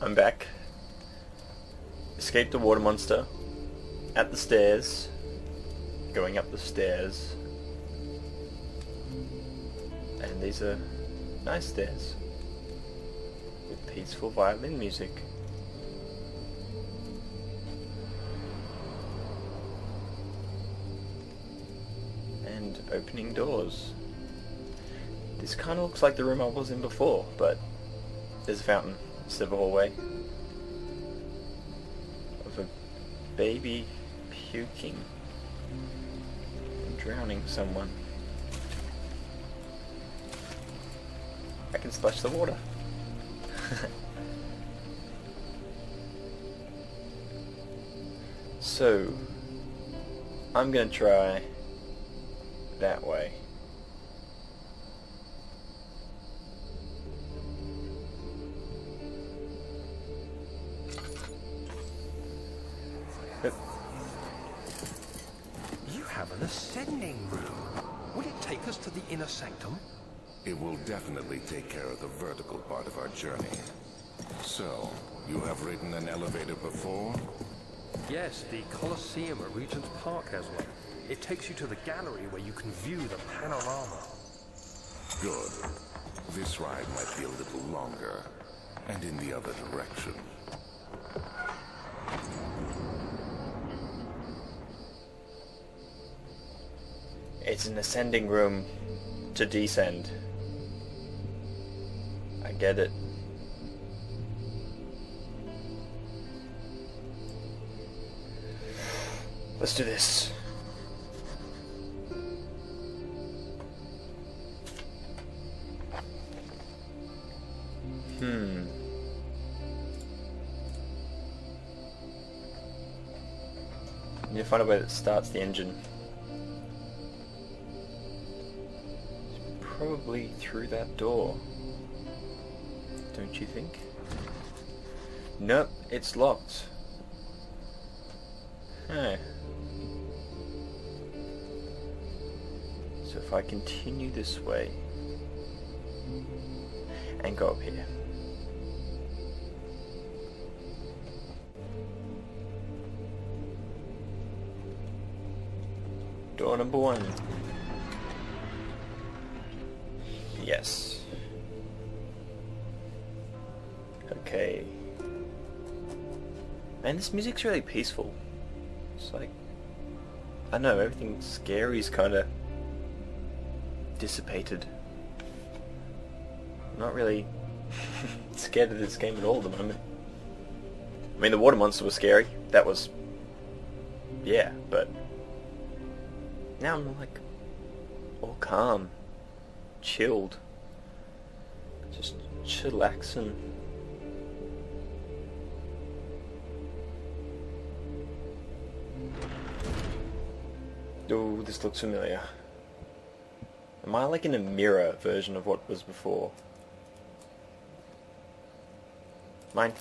I'm back. Escaped the water monster. At the stairs. Going up the stairs. And these are nice stairs. With peaceful violin music. And opening doors. This kind of looks like the room I was in before, but there's a fountain instead of a hallway. Of a baby puking and drowning someone. I can splash the water. So, I'm gonna try that way. You have an ascending room. Will it take us to the inner sanctum? It will definitely take care of the vertical part of our journey. So, you have ridden an elevator before? Yes, the Colosseum at Regent's Park has one. It takes you to the gallery where you can view the panorama. Good. This ride might be a little longer, and in the other direction. It's an ascending room to descend. I get it. Let's do this. I need to find a way that starts the engine. Probably through that door. Don't you think? Nope, it's locked. Huh. So if I continue this way and go up here. Door number 1. Yes. Okay. Man, this music's really peaceful. It's like, I don't know, everything scary's kinda dissipated. I'm not really scared of this game at all at the moment. I mean, the water monster was scary. That was, yeah, but now I'm like all calm, chilled, just chillaxing. Oh, this looks familiar. Am I like in a mirror version of what was before? Mine.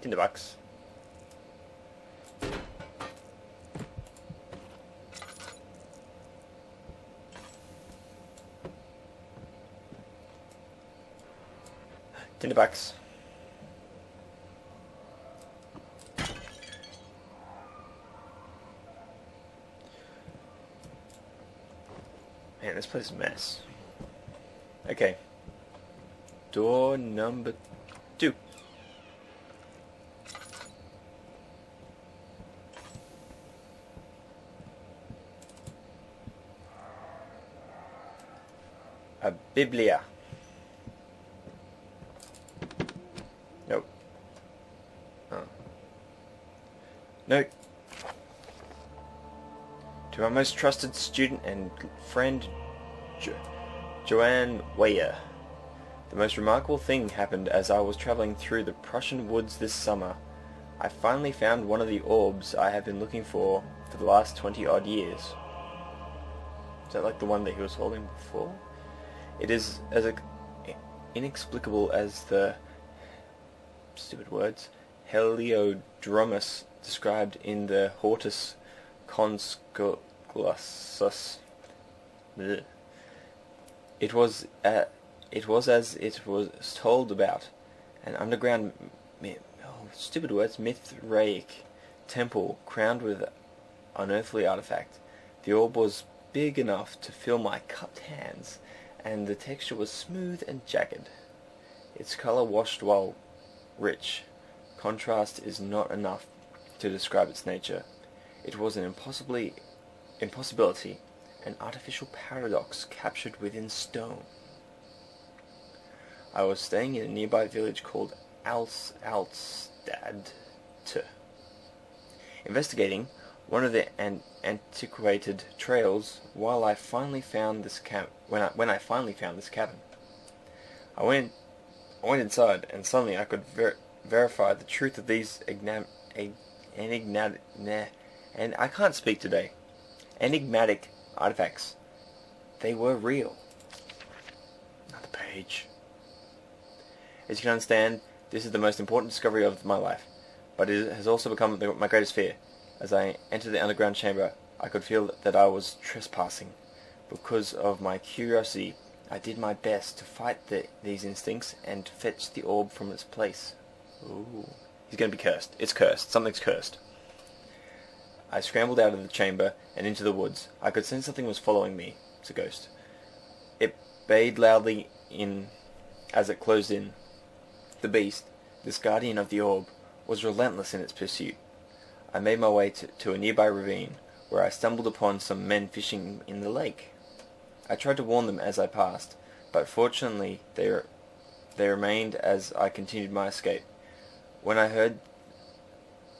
$10. $10. Man, this place is a mess. Okay. Door number 2. A Biblia. Nope. Oh. Nope. To my most trusted student and friend, Joanne Weyer. The most remarkable thing happened as I was traveling through the Prussian woods this summer. I finally found one of the orbs I have been looking for the last 20-odd years. Is that like the one that he was holding before? It is as inexplicable as the, stupid words, Heliodromus described in the Hortus Consculus. It was It was as it was told about, an underground, stupid words, Mithraic temple crowned with unearthly artifact. The orb was big enough to fill my cupped hands, and the texture was smooth and jagged. Its color washed while rich. Contrast is not enough to describe its nature. It was an impossibility, an artificial paradox captured within stone. I was staying in a nearby village called Alstad. Investigating one of the antiquated trails while I finally found this when I finally found this cabin. I went inside, and suddenly I could verify the truth of these enigmatic artifacts. They were real. Another page. As you can understand, this is the most important discovery of my life, but it has also become my greatest fear. As I entered the underground chamber, I could feel that I was trespassing. Because of my curiosity, I did my best to fight these instincts and to fetch the orb from its place. Ooh. He's going to be cursed. It's cursed. Something's cursed. I scrambled out of the chamber and into the woods. I could sense something was following me. It's a ghost. It bayed loudly as it closed in. The beast, this guardian of the orb, was relentless in its pursuit. I made my way to a nearby ravine, where I stumbled upon some men fishing in the lake. I tried to warn them as I passed, but fortunately they remained as I continued my escape. When I heard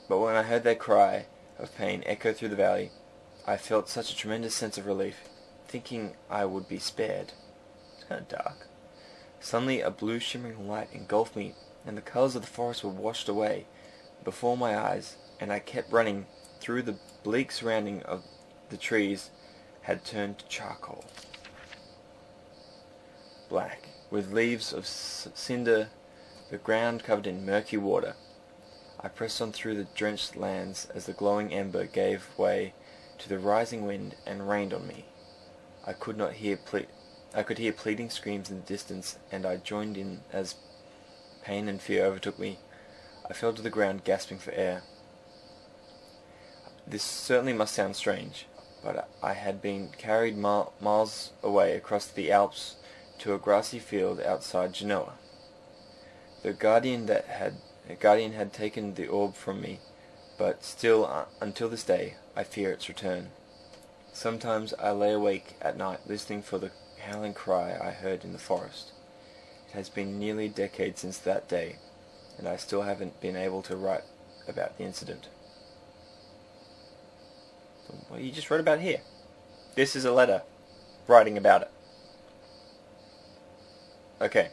their cry of pain echo through the valley, I felt such a tremendous sense of relief, thinking I would be spared. It's kind of dark. Suddenly a blue shimmering light engulfed me, and the colors of the forest were washed away before my eyes, and I kept running through the bleak surrounding of the trees had turned to charcoal. Black, with leaves of cinder, the ground covered in murky water. I pressed on through the drenched lands as the glowing ember gave way to the rising wind and rained on me. I could hear pleading screams in the distance, and I joined in as pain and fear overtook me. I fell to the ground, gasping for air. This certainly must sound strange, but I had been carried miles away across the Alps to a grassy field outside Genoa. The guardian had taken the orb from me, but still, until this day, I fear its return. Sometimes I lay awake at night listening for the howling cry I heard in the forest. It has been nearly a decade since that day, and I still haven't been able to write about the incident. Well, you just wrote about it here. This is a letter writing about it. Okay.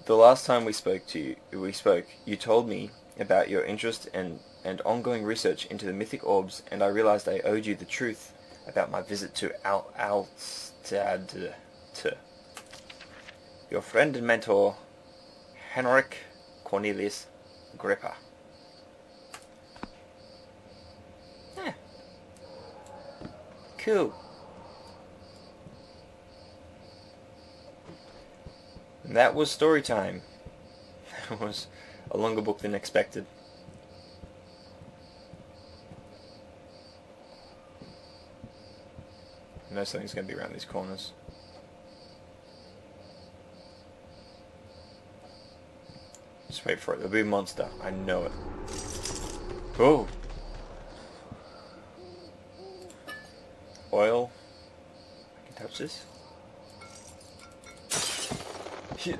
The last time we spoke, you told me about your interest and ongoing research into the mythic orbs, and I realized I owed you the truth about my visit to Alstad. Your friend and mentor, Henrik Cornelius Gripper. Cool. And that was Storytime. That was a longer book than expected. I know something's going to be around these corners. Just wait for it. There'll be a monster. I know it. Oh! Oil. I can touch this. Shit.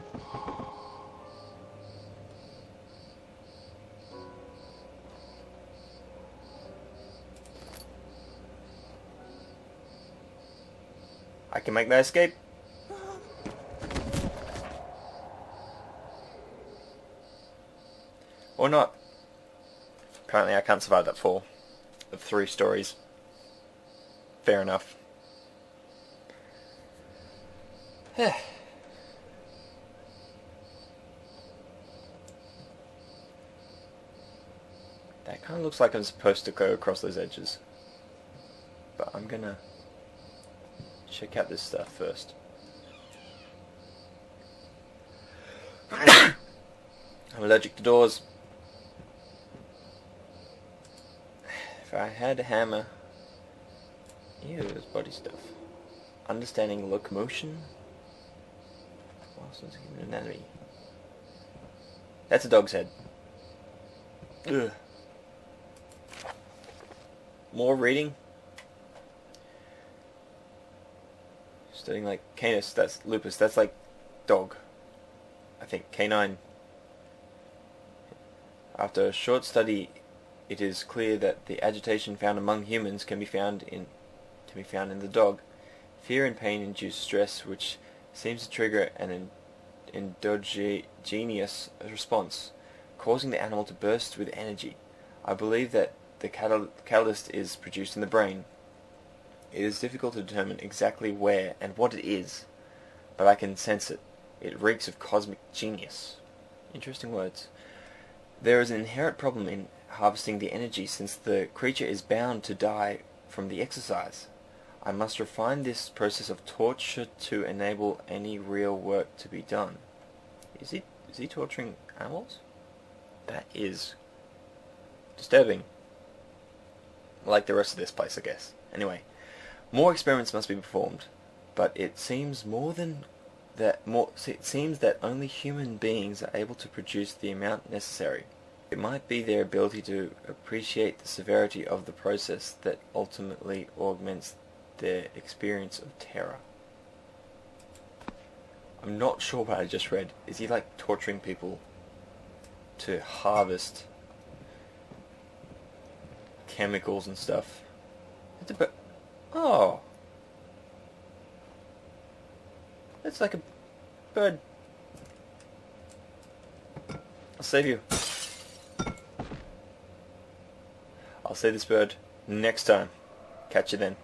I can make that escape. Or not. Apparently I can't survive that fall of 3 stories. Fair enough. That kind of looks like I'm supposed to go across those edges. But I'm gonna check out this stuff first. I'm allergic to doors. If I had a hammer... Ew, there's body stuff. Understanding locomotion. Muscles, human anatomy. That's a dog's head. Ugh. More reading. Studying like Canis, that's lupus, that's like dog. I think canine. After a short study, it is clear that the agitation found among humans can be found in the dog. Fear and pain induce stress, which seems to trigger an endogenous response, causing the animal to burst with energy. I believe that the catalyst is produced in the brain. It is difficult to determine exactly where and what it is, but I can sense it. It reeks of cosmic genius. Interesting words. There is an inherent problem in harvesting the energy, since the creature is bound to die from the exercise. I must refine this process of torture to enable any real work to be done. Is he torturing animals? That is disturbing. Like the rest of this place, I guess. Anyway, more experiments must be performed, but it seems that only human beings are able to produce the amount necessary. It might be their ability to appreciate the severity of the process that ultimately augments their experience of terror. I'm not sure what I just read. Is he like torturing people to harvest chemicals and stuff? It's a oh, that's like a bird. I'll save you. I'll save this bird next time. Catch you then.